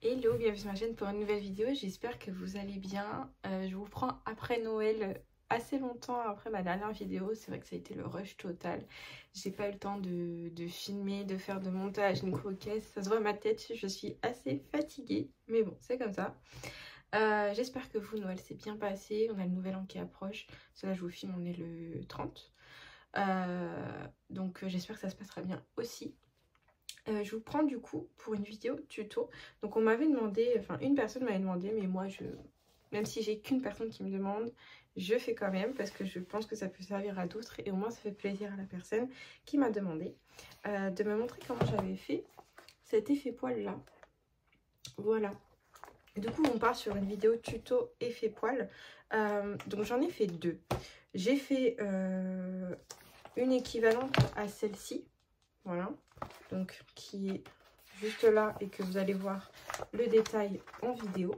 Hello, bienvenue sur ma chaîne pour une nouvelle vidéo, j'espère que vous allez bien. Je vous prends après Noël, assez longtemps après ma dernière vidéo. C'est vrai que ça a été le rush total. J'ai pas eu le temps de filmer, de faire de montage, ni quoi. Ça se voit à ma tête, je suis assez fatiguée, mais bon, c'est comme ça. J'espère que vous, Noël s'est bien passé, on a le nouvel an qui approche. Cela je vous filme, on est le 30. Donc j'espère que ça se passera bien aussi. Je vous prends du coup pour une vidéo tuto. Donc on m'avait demandé, enfin une personne m'avait demandé, mais moi même si j'ai qu'une personne qui me demande, je fais quand même parce que je pense que ça peut servir à d'autres et au moins ça fait plaisir à la personne qui m'a demandé de me montrer comment j'avais fait cet effet poil là. Voilà. Du coup on part sur une vidéo tuto effet poil. Donc j'en ai fait deux. J'ai fait une équivalente à celle-ci. Voilà, donc qui est juste là et que vous allez voir le détail en vidéo.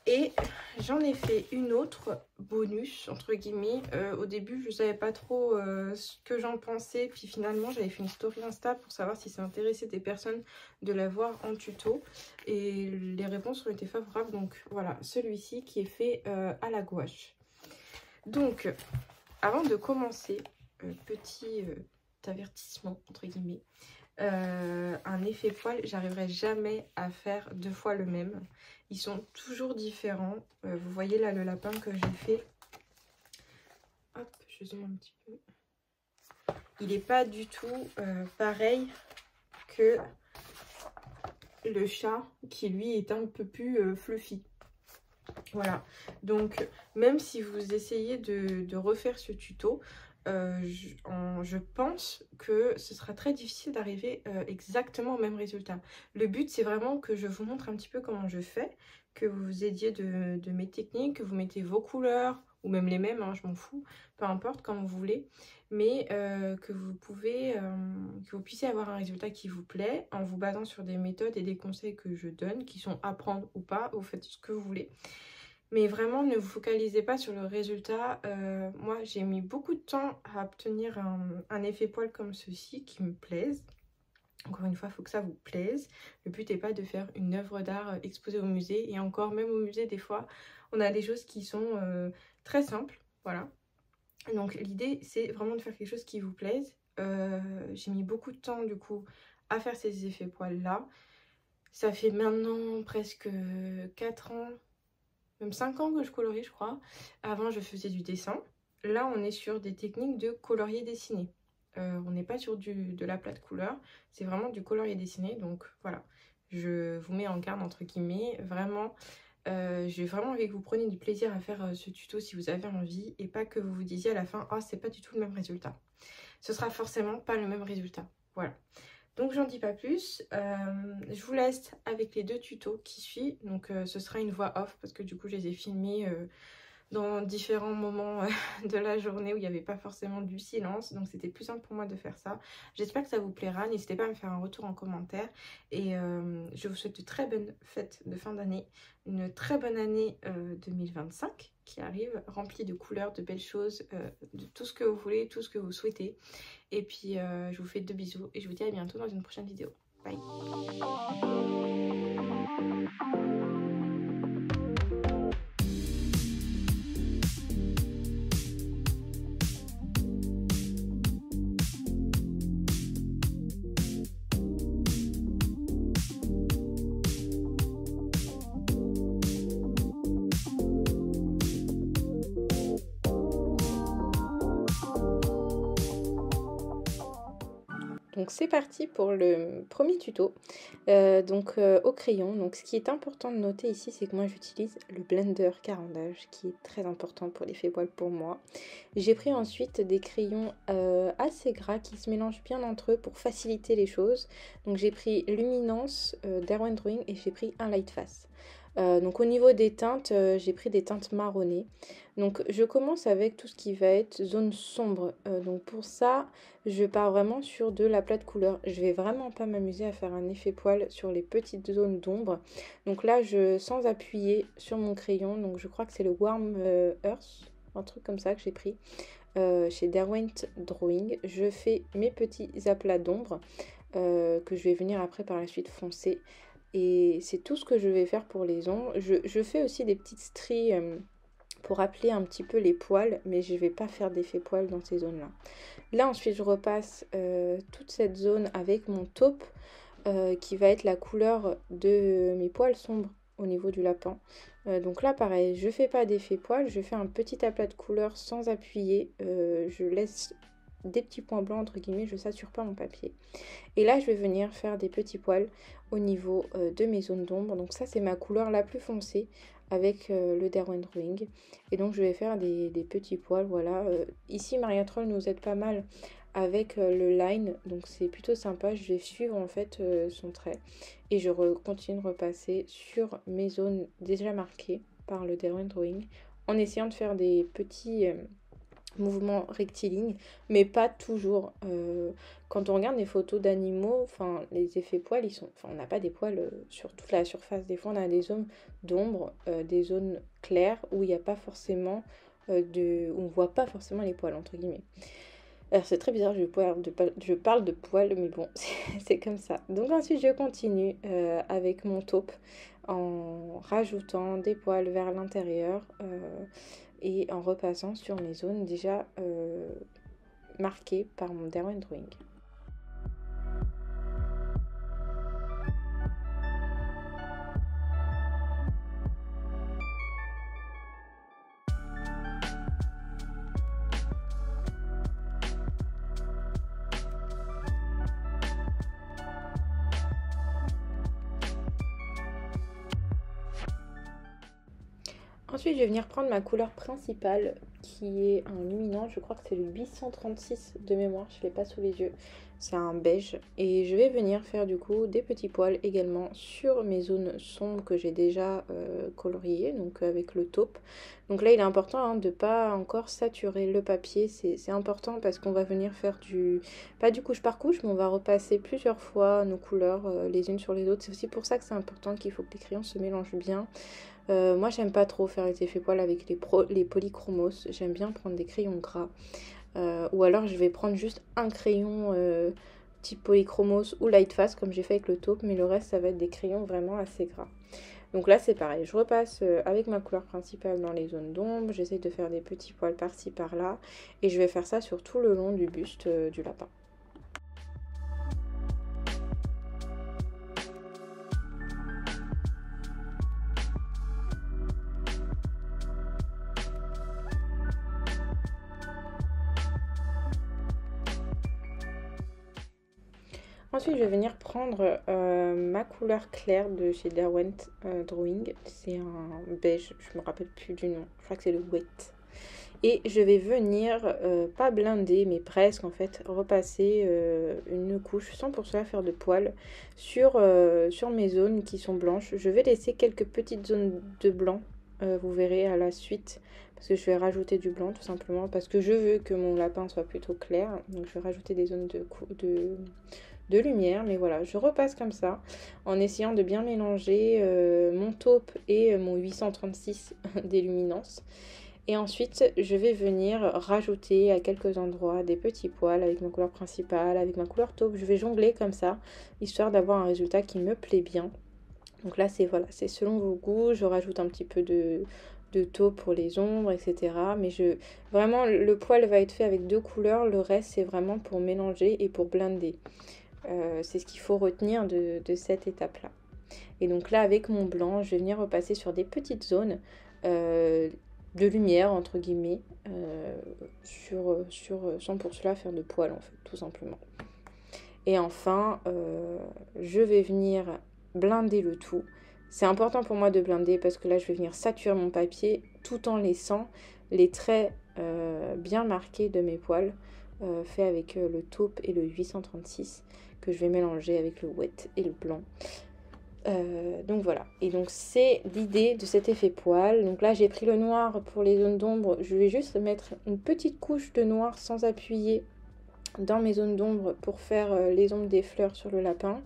Et j'en ai fait une autre bonus entre guillemets. Au début je ne savais pas trop ce que j'en pensais, puis finalement j'avais fait une story Insta pour savoir si ça intéressait des personnes de la voir en tuto et les réponses ont été favorables. Donc voilà, celui-ci qui est fait à la gouache. Donc avant de commencer, petit avertissement entre guillemets, un effet poil, j'arriverai jamais à faire deux fois le même. Ils sont toujours différents. Vous voyez là le lapin que j'ai fait. Hop, je zoome un petit peu. Il n'est pas du tout pareil que le chat qui lui est un peu plus fluffy. Voilà, donc même si vous essayez de refaire ce tuto, je pense que ce sera très difficile d'arriver exactement au même résultat. Le but c'est vraiment que je vous montre un petit peu comment je fais, que vous vous aidiez de mes techniques, que vous mettez vos couleurs, ou même les mêmes, hein, je m'en fous, peu importe, comme vous voulez, mais que vous puissiez avoir un résultat qui vous plaît en vous basant sur des méthodes et des conseils que je donne, qui sont à prendre ou pas, vous faites ce que vous voulez. Mais vraiment, ne vous focalisez pas sur le résultat. Moi, j'ai mis beaucoup de temps à obtenir un effet poil comme ceci qui me plaise. Encore une fois, il faut que ça vous plaise. Le but n'est pas de faire une œuvre d'art exposée au musée. Et encore, même au musée, des fois, on a des choses qui sont très simples. Voilà. Donc, l'idée, c'est vraiment de faire quelque chose qui vous plaise. J'ai mis beaucoup de temps, du coup, à faire ces effets poils-là. Ça fait maintenant presque 4 ans... même 5 ans que je colorie, je crois. Avant, je faisais du dessin. Là, on est sur des techniques de colorier dessiné. On n'est pas sur de la plate couleur. C'est vraiment du colorier dessiné. Donc, voilà. Je vous mets en garde, entre guillemets. Vraiment, j'ai vraiment envie que vous preniez du plaisir à faire ce tuto si vous avez envie. Et pas que vous vous disiez à la fin, « Ah, c'est pas du tout le même résultat. » Ce sera forcément pas le même résultat. Voilà. Donc j'en dis pas plus, je vous laisse avec les deux tutos qui suivent. Donc ce sera une voix off parce que du coup je les ai filmés dans différents moments de la journée où il n'y avait pas forcément du silence. Donc c'était plus simple pour moi de faire ça. J'espère que ça vous plaira, n'hésitez pas à me faire un retour en commentaire. Et je vous souhaite de très bonnes fêtes de fin d'année, une très bonne année 2025 qui arrive, remplie de couleurs, de belles choses, de tout ce que vous voulez, tout ce que vous souhaitez. Et puis je vous fais de bisous et je vous dis à bientôt dans une prochaine vidéo. Bye. Donc c'est parti pour le premier tuto, au crayon. Donc ce qui est important de noter ici, c'est que moi j'utilise le blender carandage qui est très important pour l'effet poil pour moi. J'ai pris ensuite des crayons assez gras qui se mélangent bien entre eux pour faciliter les choses. Donc j'ai pris Luminance d'Erwan Drawing et j'ai pris un Lightface. Donc au niveau des teintes, j'ai pris des teintes marronnées. Donc je commence avec tout ce qui va être zone sombre. Donc pour ça, je pars vraiment sur de la plate couleur. Je vais vraiment pas m'amuser à faire un effet poil sur les petites zones d'ombre. Donc là, sans appuyer sur mon crayon, donc je crois que c'est le Warm Earth, un truc comme ça que j'ai pris chez Derwent Drawing. Je fais mes petits aplats d'ombre. que je vais venir après par la suite foncer. Et c'est tout ce que je vais faire pour les ombres. Je fais aussi des petites stries pour appeler un petit peu les poils, mais je vais pas faire d'effet poil dans ces zones-là. Là ensuite je repasse toute cette zone avec mon taupe qui va être la couleur de mes poils sombres au niveau du lapin. Donc là pareil, je fais pas d'effet poil, je fais un petit aplat de couleur sans appuyer, je laisse des petits points blancs entre guillemets, je sature pas mon papier. Et là je vais venir faire des petits poils au niveau de mes zones d'ombre. Donc ça c'est ma couleur la plus foncée avec le Derwent Drawing. Et donc je vais faire des petits poils, voilà. Ici Maria Troll nous aide pas mal avec le line, donc c'est plutôt sympa. Je vais suivre en fait son trait et je continue de repasser sur mes zones déjà marquées par le Derwent Drawing en essayant de faire des petits mouvements rectilignes, mais pas toujours. Quand on regarde des photos d'animaux, enfin les effets poils, ils sont, enfin on n'a pas des poils sur toute la surface. Des fois on a des zones d'ombre, des zones claires où il n'y a pas forcément où on voit pas forcément les poils entre guillemets. Alors c'est très bizarre, je parle de poils, mais bon, c'est comme ça. Donc ensuite je continue avec mon taupe en rajoutant des poils vers l'intérieur et en repassant sur mes zones déjà marquées par mon Derwent Drawing. Ensuite, je vais venir prendre ma couleur principale qui est un luminant. Je crois que c'est le 836 de mémoire, je ne l'ai pas sous les yeux. C'est un beige. Et je vais venir faire du coup des petits poils également sur mes zones sombres que j'ai déjà coloriées, donc avec le taupe. Donc là, il est important de ne pas encore saturer le papier. C'est important parce qu'on va venir faire pas du couche par couche, mais on va repasser plusieurs fois nos couleurs les unes sur les autres. C'est aussi pour ça que c'est important qu'il faut que les crayons se mélangent bien. Moi j'aime pas trop faire les effets poils avec les polychromos, j'aime bien prendre des crayons gras ou alors je vais prendre juste un crayon type polychromos ou lightfast comme j'ai fait avec le taupe, mais le reste ça va être des crayons vraiment assez gras. Donc là c'est pareil, je repasse avec ma couleur principale dans les zones d'ombre, j'essaie de faire des petits poils par-ci par-là et je vais faire ça sur tout le long du buste du lapin. Ensuite, je vais venir prendre ma couleur claire de chez Derwent Drawing. C'est un beige, je me rappelle plus du nom. Je crois que c'est le Wet. Et je vais venir, pas blinder, mais presque en fait, repasser une couche, sans pour cela faire de poils, sur mes zones qui sont blanches. Je vais laisser quelques petites zones de blanc, vous verrez à la suite, parce que je vais rajouter du blanc tout simplement, parce que je veux que mon lapin soit plutôt clair. Donc je vais rajouter des zones de lumière, mais voilà, je repasse comme ça en essayant de bien mélanger mon taupe et mon 836 des luminances. Et ensuite, je vais venir rajouter à quelques endroits des petits poils avec ma couleur principale, avec ma couleur taupe. Je vais jongler comme ça, histoire d'avoir un résultat qui me plaît bien. Donc là, c'est voilà, c'est selon vos goûts. Je rajoute un petit peu de taupe pour les ombres, etc. Mais vraiment, le poil va être fait avec deux couleurs. Le reste, c'est vraiment pour mélanger et pour blinder. C'est ce qu'il faut retenir de cette étape-là. Et donc là, avec mon blanc, je vais venir repasser sur des petites zones de lumière, entre guillemets, sans pour cela faire de poils, en fait, tout simplement. Et enfin, je vais venir blinder le tout. C'est important pour moi de blinder parce que là, je vais venir saturer mon papier tout en laissant les traits bien marqués de mes poils, faits avec le taupe et le 836 que je vais mélanger avec le wet et le blanc. Donc voilà, et donc c'est l'idée de cet effet poil. Donc là j'ai pris le noir pour les zones d'ombre, je vais juste mettre une petite couche de noir sans appuyer dans mes zones d'ombre pour faire les ombres des fleurs sur le lapin.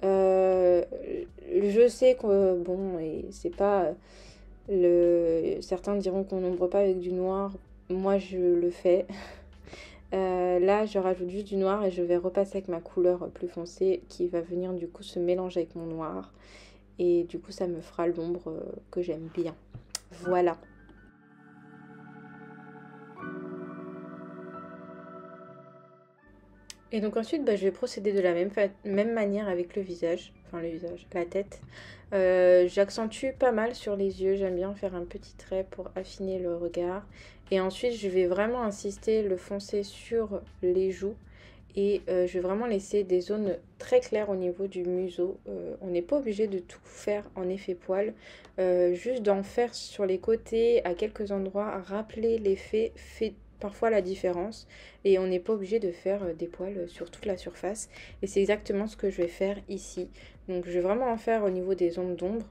Je sais que bon, et c'est pas certains diront qu'on n'ombre pas avec du noir, moi je le fais. Là, je rajoute juste du noir et je vais repasser avec ma couleur plus foncée qui va venir du coup se mélanger avec mon noir. Et du coup, ça me fera l'ombre que j'aime bien. Voilà. Et donc ensuite, je vais procéder de la même manière avec le visage, enfin le visage, la tête. J'accentue pas mal sur les yeux, j'aime bien faire un petit trait pour affiner le regard. Et ensuite, je vais vraiment insister, le foncer sur les joues. Et je vais vraiment laisser des zones très claires au niveau du museau. On n'est pas obligé de tout faire en effet poil. Juste d'en faire sur les côtés, à quelques endroits, rappeler l'effet fait parfois la différence. Et on n'est pas obligé de faire des poils sur toute la surface. Et c'est exactement ce que je vais faire ici. Donc je vais vraiment en faire au niveau des zones d'ombre.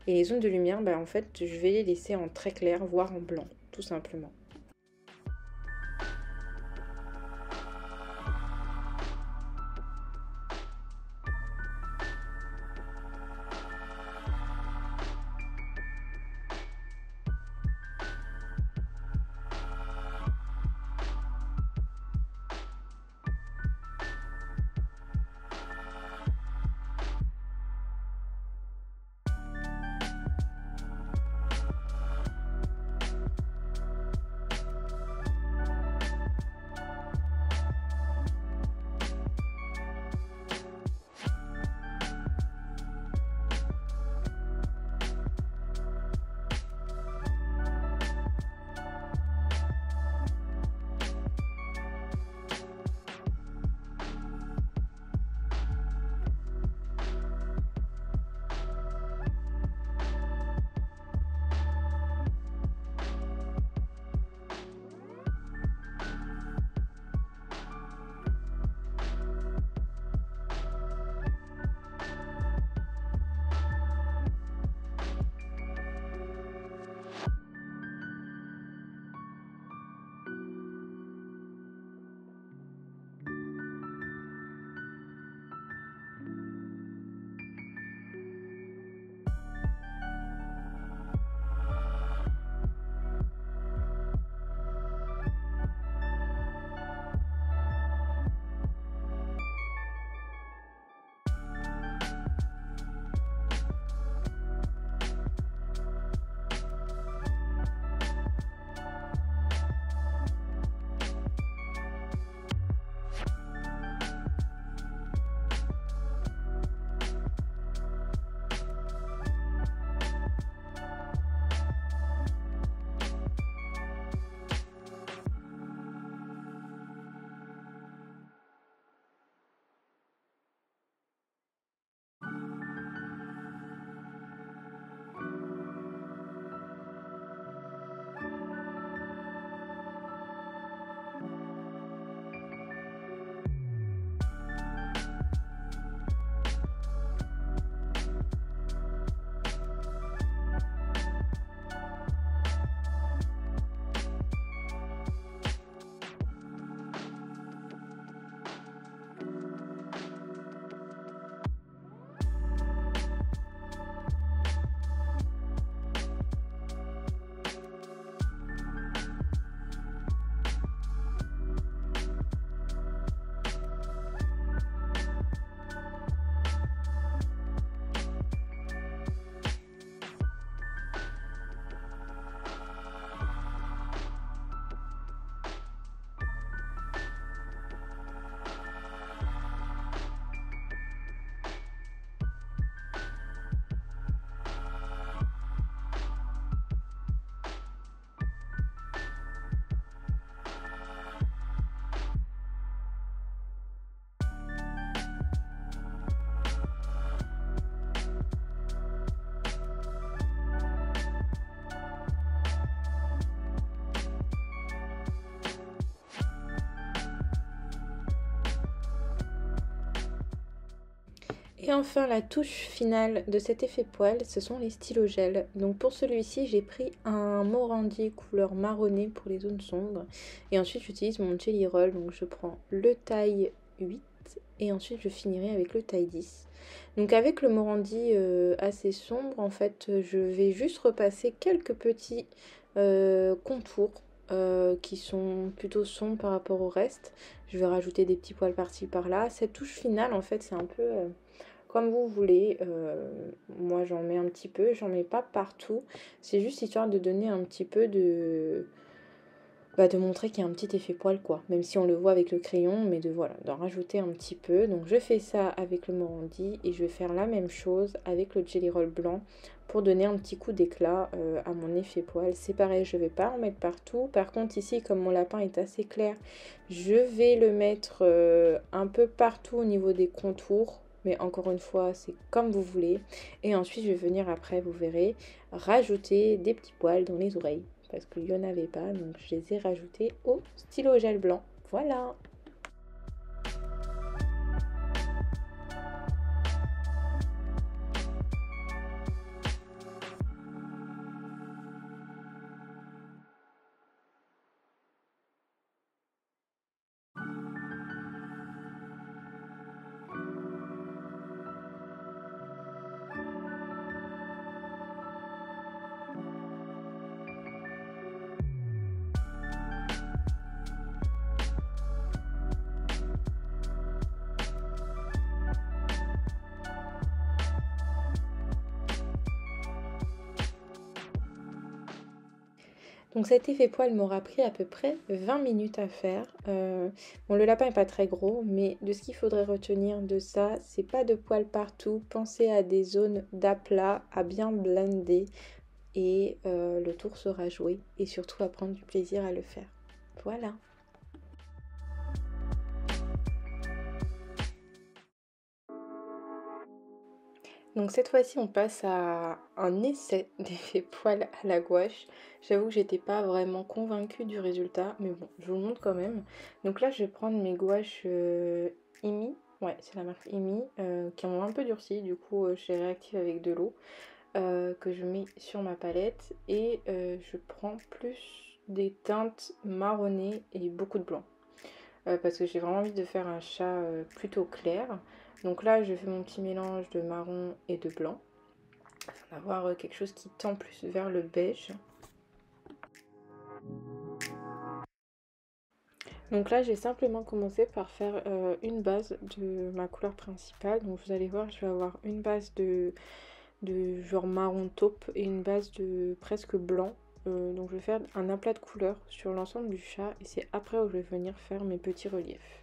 Et les zones de lumière, en fait, je vais les laisser en très clair, voire en blanc, tout simplement. Et enfin, la touche finale de cet effet poil, ce sont les stylos gel. Donc pour celui-ci, j'ai pris un Morandi couleur marronnée pour les zones sombres. Et ensuite, j'utilise mon Jelly Roll. Donc je prends le taille 8 et ensuite je finirai avec le taille 10. Donc avec le Morandi assez sombre, en fait, je vais juste repasser quelques petits contours qui sont plutôt sombres par rapport au reste. Je vais rajouter des petits poils par-ci par-là. Cette touche finale, en fait, c'est un peu comme vous voulez. Moi, j'en mets un petit peu, j'en mets pas partout. C'est juste histoire de donner un petit peu de montrer qu'il y a un petit effet poil, quoi. Même si on le voit avec le crayon, mais voilà, d'en rajouter un petit peu. Donc je fais ça avec le Morandi et je vais faire la même chose avec le Jelly Roll blanc pour donner un petit coup d'éclat à mon effet poil. C'est pareil, je vais pas en mettre partout. Par contre ici, comme mon lapin est assez clair, je vais le mettre un peu partout au niveau des contours. Mais encore une fois, c'est comme vous voulez. Et ensuite, je vais venir après, vous verrez, rajouter des petits poils dans les oreilles. Parce qu'il n'y en avait pas, donc je les ai rajoutés au stylo gel blanc. Voilà! Donc cet effet poil m'aura pris à peu près 20 minutes à faire. Bon, le lapin n'est pas très gros, mais de ce qu'il faudrait retenir de ça, c'est pas de poils partout. Pensez à des zones d'aplat, à bien blender et le tour sera joué. Et surtout à prendre du plaisir à le faire. Voilà. Donc cette fois-ci on passe à un essai d'effet poil à la gouache. J'avoue que j'étais pas vraiment convaincue du résultat, mais bon, je vous le montre quand même. Donc là je vais prendre mes gouaches Imi, ouais c'est la marque Imi, qui ont un peu durci, du coup je les réactive avec de l'eau, que je mets sur ma palette. Et je prends plus des teintes marronnées et beaucoup de blanc. Parce que j'ai vraiment envie de faire un chat plutôt clair. Donc là, je fais mon petit mélange de marron et de blanc, afin d'avoir quelque chose qui tend plus vers le beige. Donc là, j'ai simplement commencé par faire une base de ma couleur principale. Donc vous allez voir, je vais avoir une base de genre marron taupe et une base de presque blanc. Donc je vais faire un aplat de couleurs sur l'ensemble du chat et c'est après où je vais venir faire mes petits reliefs.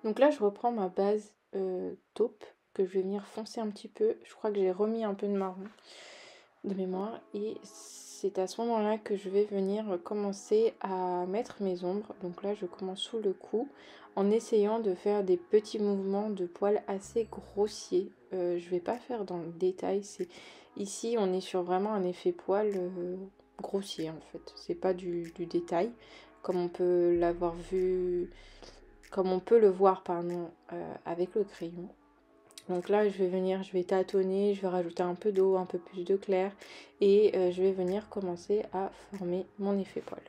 Donc là, je reprends ma base taupe que je vais venir foncer un petit peu. Je crois que j'ai remis un peu de marron de mémoire. Et c'est à ce moment-là que je vais venir commencer à mettre mes ombres. Donc là, je commence sous le cou en essayant de faire des petits mouvements de poils assez grossiers. Je vais pas faire dans le détail. Ici, on est sur vraiment un effet poil grossier en fait. C'est pas du détail comme on peut l'avoir vu... comme on peut le voir pardon, avec le crayon. Donc là je vais tâtonner, je vais rajouter un peu d'eau, un peu plus de clair et je vais venir commencer à former mon effet poil.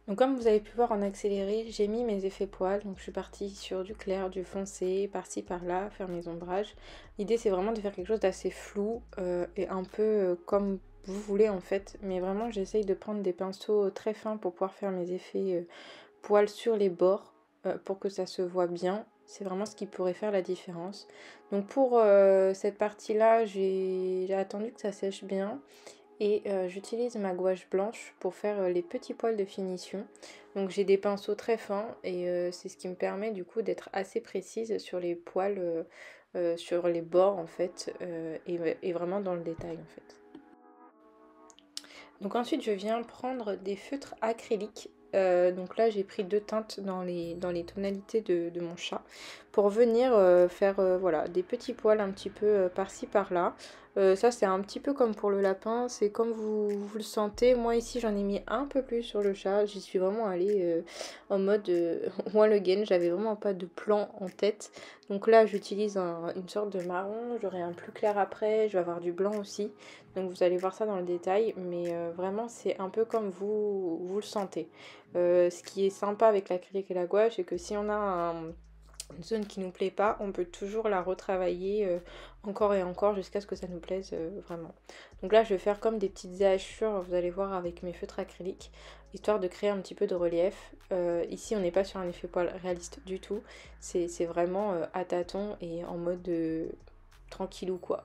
Donc comme vous avez pu voir en accéléré, j'ai mis mes effets poils, donc je suis partie sur du clair, du foncé, par-ci par-là, faire mes ombrages. L'idée c'est vraiment de faire quelque chose d'assez flou et un peu comme vous voulez en fait, mais vraiment j'essaye de prendre des pinceaux très fins pour pouvoir faire mes effets poils sur les bords pour que ça se voit bien. C'est vraiment ce qui pourrait faire la différence. Donc pour cette partie-là, j'ai attendu que ça sèche bien. Et j'utilise ma gouache blanche pour faire les petits poils de finition. Donc j'ai des pinceaux très fins et c'est ce qui me permet du coup d'être assez précise sur les poils, sur les bords en fait, et vraiment dans le détail en fait. Donc ensuite je viens prendre des feutres acryliques. Donc là j'ai pris deux teintes dans les tonalités de mon chat pour venir faire voilà, des petits poils un petit peu par-ci par-là. Ça c'est un petit peu comme pour le lapin, c'est comme vous le sentez. Moi ici j'en ai mis un peu plus sur le chat, j'y suis vraiment allée en mode one again, j'avais vraiment pas de plan en tête. Donc là j'utilise une sorte de marron, j'aurai un plus clair après, je vais avoir du blanc aussi. Donc vous allez voir ça dans le détail, mais vraiment c'est un peu comme vous le sentez. Ce qui est sympa avec l'acrylique et la gouache, c'est que si on a une zone qui nous plaît pas, on peut toujours la retravailler encore et encore jusqu'à ce que ça nous plaise vraiment. Donc là je vais faire comme des petites hachures, vous allez voir avec mes feutres acryliques, histoire de créer un petit peu de relief. Ici on n'est pas sur un effet poil réaliste du tout, c'est vraiment à tâtons et en mode tranquillou quoi.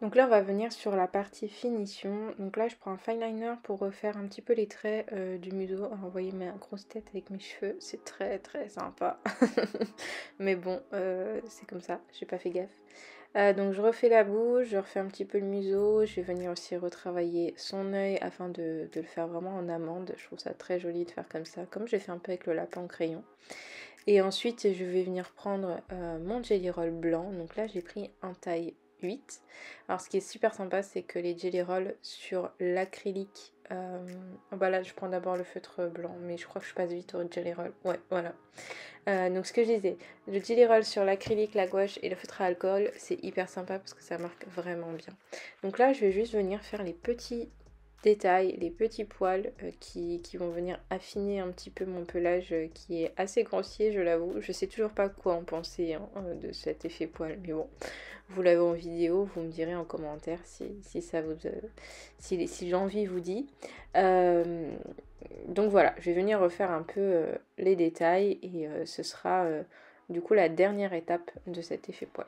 Donc là on va venir sur la partie finition. Donc là je prends un fine liner pour refaire un petit peu les traits du museau. Alors, vous voyez ma grosse tête avec mes cheveux, c'est très très sympa. Mais bon, c'est comme ça, j'ai pas fait gaffe. Donc je refais la bouche, je refais un petit peu le museau. Je vais venir aussi retravailler son œil afin de le faire vraiment en amande. Je trouve ça très joli de faire comme ça, comme j'ai fait un peu avec le lapin en crayon. Et ensuite je vais venir prendre mon jelly roll blanc. Donc là j'ai pris un taille 8. Alors ce qui est super sympa c'est que les jelly rolls sur l'acrylique, bah là je prends d'abord le feutre blanc mais je crois que je passe vite au jelly roll, ouais voilà. Donc ce que je disais, le jelly roll sur l'acrylique, la gouache et le feutre à alcool, c'est hyper sympa parce que ça marque vraiment bien. Donc là je vais juste venir faire les petits détails, les petits poils qui vont venir affiner un petit peu mon pelage qui est assez grossier, je l'avoue. Je sais toujours pas quoi en penser hein, de cet effet poil, mais bon, vous l'avez en vidéo, vous me direz en commentaire si ça vous, si l'envie vous dit. Donc voilà, je vais venir refaire un peu les détails et ce sera du coup la dernière étape de cet effet poil.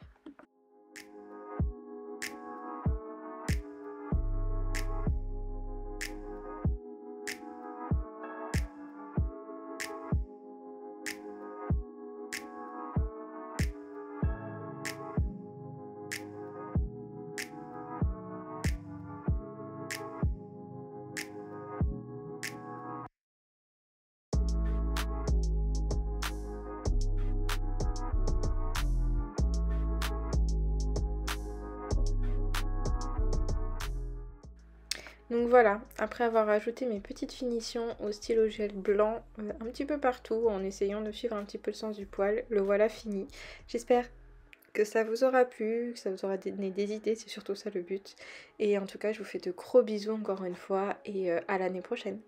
Donc voilà, après avoir ajouté mes petites finitions au stylo gel blanc un petit peu partout en essayant de suivre un petit peu le sens du poil, le voilà fini. J'espère que ça vous aura plu, que ça vous aura donné des idées, c'est surtout ça le but. Et en tout cas, je vous fais de gros bisous encore une fois et à l'année prochaine.